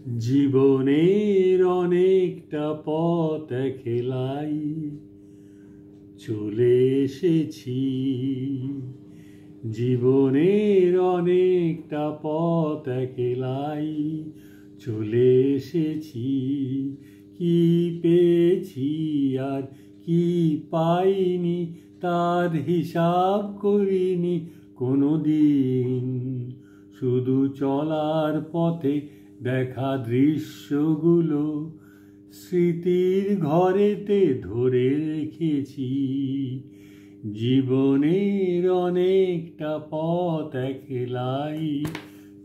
জীবনের অনেকটা পথ একলাই চলে এসেছি। জীবনের অনেকটা পথ একলাই চলে এসেছি। কি পেয়েছি আর কি পাইনি তার হিসাব করিনি কোনো দিন। শুধু চলার পথে দেখা দৃশ্যগুলো স্মৃতির ঘরেতে ধরে রেখেছি। জীবনের অনেকটা পথ একলাই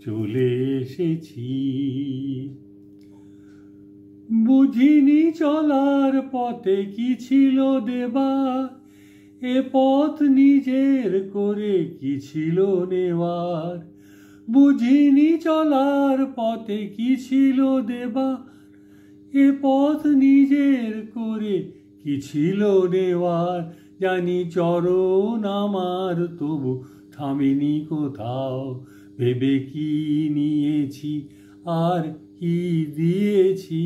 চলে এসেছি। বুঝিনি চলার পথে কি ছিল দেবার, এ পথ নিজের করে কি ছিল নেওয়ার। বুঝিনি চলার পথে কি ছিল দেবার, এ পথ নিজের করে কি ছিল নেওয়ার। জানি চরণ আমার তবু থামিনি কোথাও, ভেবে কি নিয়েছি আর কি দিয়েছি।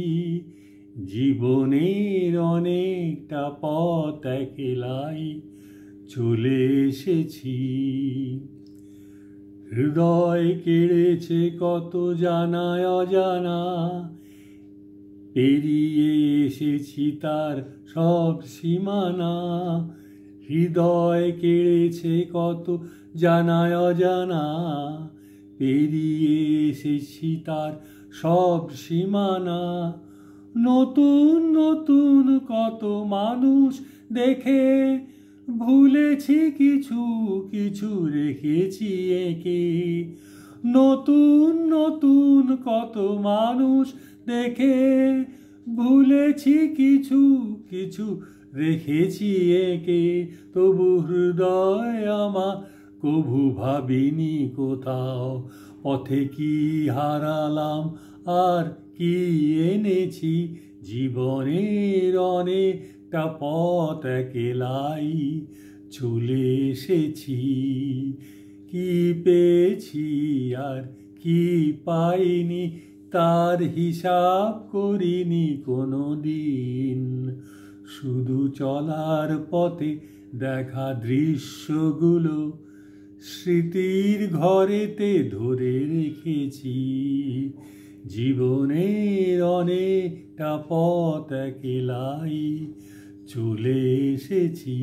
জীবনের অনেকটা পথ একলাই চলে এসেছি। হৃদয় কেড়েছে কত জানা অজানা, পেরিয়ে এসেছি তার সব সীমানা। হৃদয় কেড়েছে কত জানা অজানা, পেরিয়ে এসেছি তার সব সীমানা। নতুন নতুন কত মানুষ দেখে ভুলেছি কিছু কিছু রেখেছি একে। নতুন নতুন কত মানুষ দেখে ভুলেছি কিছু কিছু রেখেছি একে। তবু হৃদয় আমার কভু ভাবিনি কোথাও, পথে কি হারালাম আর কি এনেছি। জীবনের অনেকটা পথ একলাই চলে এসেছি। কি পেয়েছি আর কি পাইনি তার হিসাব করিনি কোনো দিন। শুধু চলার পথে দেখা দৃশ্যগুলো স্মৃতির ঘরেতে ধরে রেখেছি। জীবনের অনেকটা পথ একলাই চলে এসেছি।